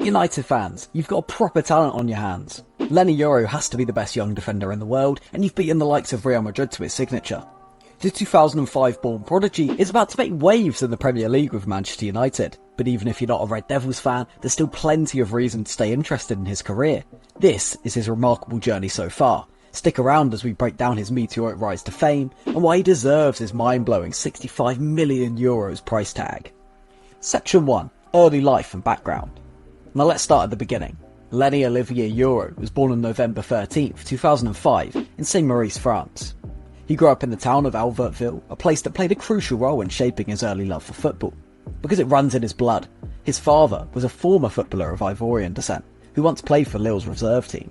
United fans, you've got a proper talent on your hands. Leny Yoro has to be the best young defender in the world, and you've beaten the likes of Real Madrid to his signature. The 2005-born prodigy is about to make waves in the Premier League with Manchester United, but even if you're not a Red Devils fan, there's still plenty of reason to stay interested in his career. This is his remarkable journey so far. Stick around as we break down his meteoric rise to fame, and why he deserves his mind-blowing €65 million price tag. Section 1. Early life and background. Now let's start at the beginning. Leny Yoro was born on November 13th, 2005 in Saint-Maurice, France. He grew up in the town of Albertville, a place that played a crucial role in shaping his early love for football, because it runs in his blood. His father was a former footballer of Ivorian descent, who once played for Lile's reserve team,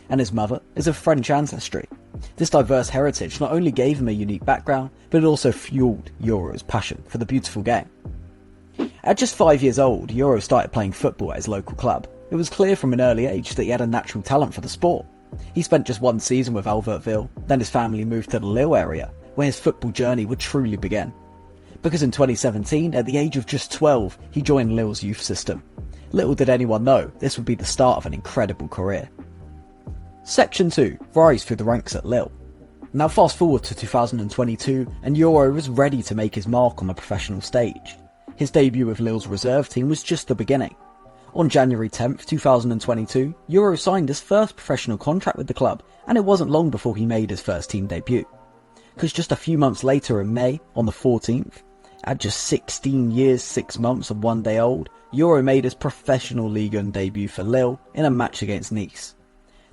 and his mother is of French ancestry. This diverse heritage not only gave him a unique background, but it also fueled Yoro's passion for the beautiful game. At just 5 years old, Yoro started playing football at his local club. It was clear from an early age that he had a natural talent for the sport. He spent just one season with Albertville, then his family moved to the Lile area, where his football journey would truly begin. Because in 2017, at the age of just 12, he joined Lile's youth system. Little did anyone know, this would be the start of an incredible career. Section 2. Rise through the ranks at Lile. Now fast forward to 2022, and Yoro was ready to make his mark on the professional stage. His debut with Lile's reserve team was just the beginning. On January 10th, 2022, Yoro signed his first professional contract with the club, and it wasn't long before he made his first team debut. Because just a few months later in May, on the 14th, at just 16 years, 6 months and 1 day old, Yoro made his professional Ligue 1 debut for Lile in a match against Nice.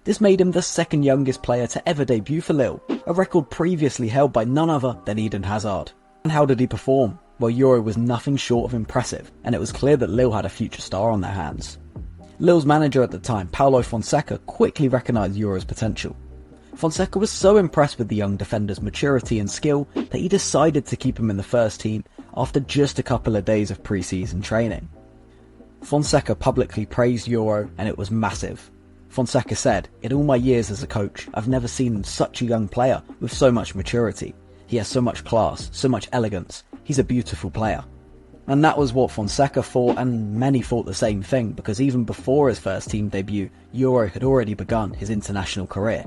This made him the second youngest player to ever debut for Lile, a record previously held by none other than Eden Hazard. And how did he perform? Well, Yoro was nothing short of impressive, and it was clear that Lile had a future star on their hands. Lile's manager at the time, Paulo Fonseca, quickly recognised Yoro's potential. Fonseca was so impressed with the young defender's maturity and skill that he decided to keep him in the first team after just a couple of days of pre-season training. Fonseca publicly praised Yoro, and it was massive. Fonseca said, "In all my years as a coach, I've never seen such a young player with so much maturity. He has so much class, so much elegance. He's a beautiful player." And that was what Fonseca thought, and many thought the same thing, because even before his first team debut, Yoro had already begun his international career.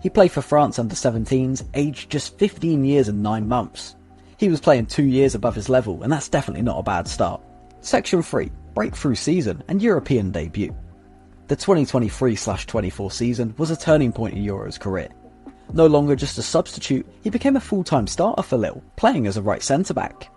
He played for France under-17s, aged just 15 years and 9 months. He was playing 2 years above his level, and that's definitely not a bad start. Section 3. Breakthrough season and European debut. The 2023/24 season was a turning point in Yoro's career. No longer just a substitute, he became a full-time starter for Lile, playing as a right centre-back.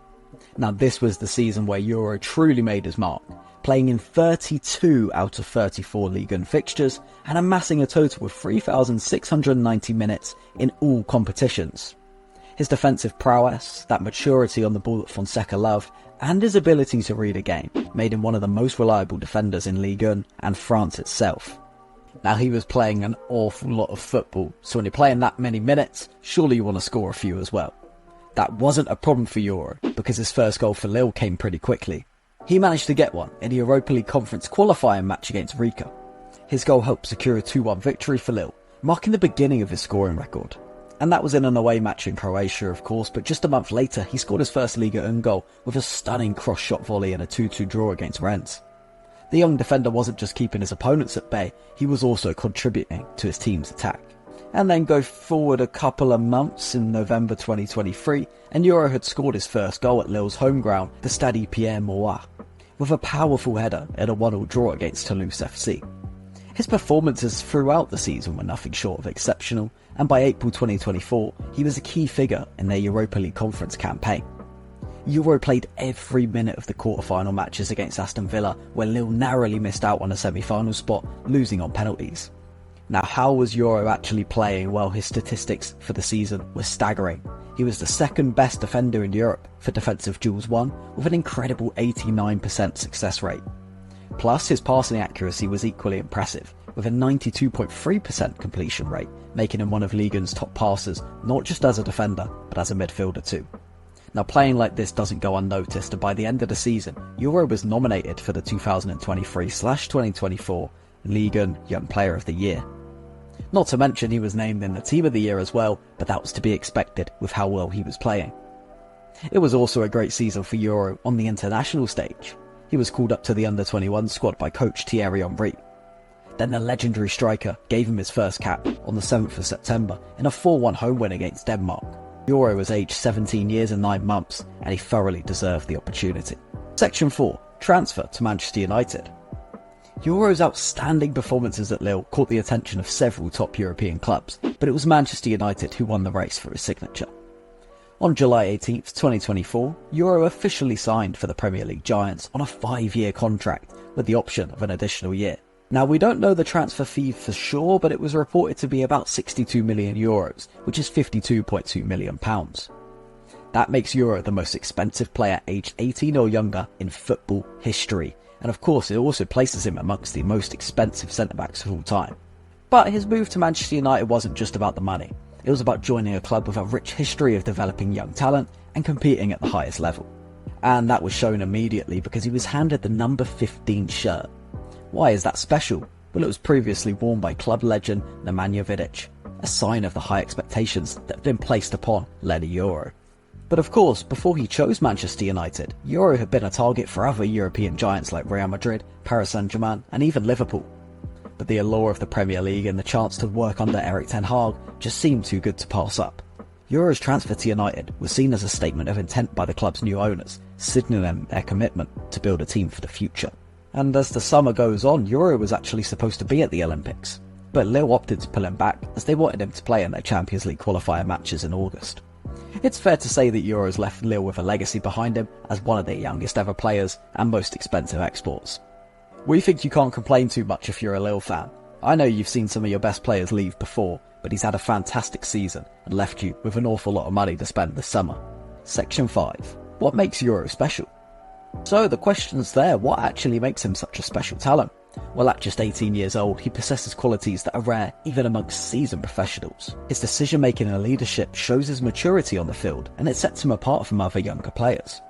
Now this was the season where Yoro truly made his mark, playing in 32 out of 34 Ligue 1 fixtures and amassing a total of 3,690 minutes in all competitions. His defensive prowess, that maturity on the ball that Fonseca loved, and his ability to read a game made him one of the most reliable defenders in Ligue 1 and France itself. Now he was playing an awful lot of football, so when you're playing that many minutes, surely you want to score a few as well. That wasn't a problem for Yoro, because his first goal for Lile came pretty quickly. He managed to get one in the Europa League Conference qualifying match against Rijeka. His goal helped secure a 2-1 victory for Lile, marking the beginning of his scoring record. And that was in an away match in Croatia, of course, but just a month later he scored his first Ligue 1 goal with a stunning cross-shot volley in a 2-2 draw against Rennes. The young defender wasn't just keeping his opponents at bay, he was also contributing to his team's attack. And then go forward a couple of months in November 2023, and Yoro had scored his first goal at Lile's home ground, the Stade Pierre Mauroy, with a powerful header in a 1-1 draw against Toulouse FC. His performances throughout the season were nothing short of exceptional, and by April 2024, he was a key figure in their Europa League Conference campaign. Yoro played every minute of the quarter-final matches against Aston Villa, where Lile narrowly missed out on a semi-final spot, losing on penalties. Now how was Yoro actually playing? Well, his statistics for the season were staggering. He was the second best defender in Europe for defensive duels won, with an incredible 89% success rate. Plus, his passing accuracy was equally impressive, with a 92.3% completion rate, making him one of Ligue 1's top passers, not just as a defender, but as a midfielder too. Now playing like this doesn't go unnoticed, and by the end of the season, Yoro was nominated for the 2023/2024 Ligue 1 Young Player of the Year. Not to mention he was named in the Team of the Year as well, but that was to be expected with how well he was playing. It was also a great season for Yoro on the international stage. he was called up to the under-21 squad by coach Thierry Henry. Then the legendary striker gave him his first cap on the 7th of September in a 4-1 home win against Denmark. Yoro was aged 17 years and 9 months, and he thoroughly deserved the opportunity. Section 4. Transfer to Manchester United. Yoro's outstanding performances at Lille caught the attention of several top European clubs, but it was Manchester United who won the race for his signature. On July 18th, 2024, Yoro officially signed for the Premier League Giants on a 5-year contract with the option of an additional year. Now, we don't know the transfer fee for sure, but it was reported to be about 62 million euros, which is £52.2 million. That makes Yoro the most expensive player aged 18 or younger in football history, and of course it also places him amongst the most expensive centre-backs of all time. But his move to Manchester United wasn't just about the money. It was about joining a club with a rich history of developing young talent and competing at the highest level. And that was shown immediately because he was handed the number 15 shirt. Why is that special? Well, it was previously worn by club legend Nemanja Vidic, a sign of the high expectations that had been placed upon Leny Yoro. But of course, before he chose Manchester United, Yoro had been a target for other European giants like Real Madrid, Paris Saint-Germain and even Liverpool. But the allure of the Premier League and the chance to work under Erik Ten Hag just seemed too good to pass up. Yoro's transfer to United was seen as a statement of intent by the club's new owners, signalling their commitment to build a team for the future. And as the summer goes on, Yoro was actually supposed to be at the Olympics, but Lille opted to pull him back as they wanted him to play in their Champions League qualifier matches in August. It's fair to say that Yoro's left Lille with a legacy behind him as one of their youngest ever players and most expensive exports. We think you can't complain too much if you're a Lille fan. I know you've seen some of your best players leave before, but he's had a fantastic season and left you with an awful lot of money to spend this summer. Section 5. What makes Yoro special? So the question's there, what actually makes him such a special talent? Well, at just 18 years old, he possesses qualities that are rare even amongst seasoned professionals. His decision making and leadership shows his maturity on the field, and it sets him apart from other younger players.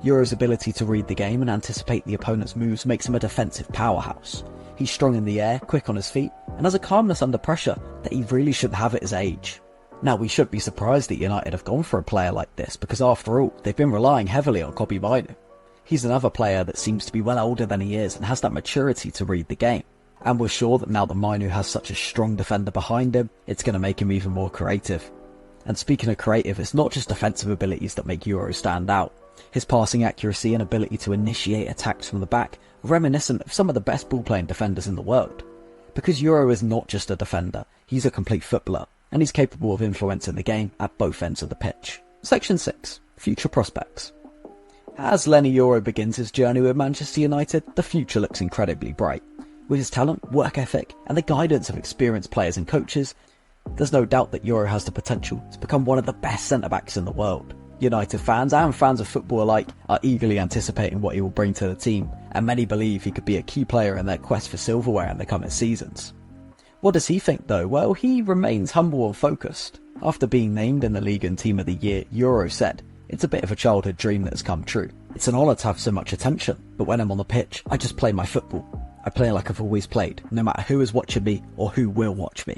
Yoro's ability to read the game and anticipate the opponent's moves makes him a defensive powerhouse. He's strong in the air, quick on his feet, and has a calmness under pressure that he really shouldn't have at his age. Now, we should be surprised that United have gone for a player like this because after all, they've been relying heavily on Kobbie Mainoo. He's another player that seems to be well older than he is and has that maturity to read the game. And we're sure that now that Mainoo has such a strong defender behind him, it's going to make him even more creative. And speaking of creative, it's not just defensive abilities that make Yoro stand out. His passing accuracy and ability to initiate attacks from the back are reminiscent of some of the best ball-playing defenders in the world. Because Yoro is not just a defender, he's a complete footballer, and he's capable of influencing the game at both ends of the pitch. Section 6. Future prospects. As Leny Yoro begins his journey with Manchester United, the future looks incredibly bright. With his talent, work ethic, and the guidance of experienced players and coaches, there's no doubt that Yoro has the potential to become one of the best centre-backs in the world. United fans and fans of football alike are eagerly anticipating what he will bring to the team, and many believe he could be a key player in their quest for silverware in the coming seasons. What does he think though? Well, he remains humble and focused. After being named in the League and Team of the Year, Yoro said, "It's a bit of a childhood dream that has come true. It's an honour to have so much attention, but when I'm on the pitch, I just play my football. I play like I've always played, no matter who is watching me or who will watch me."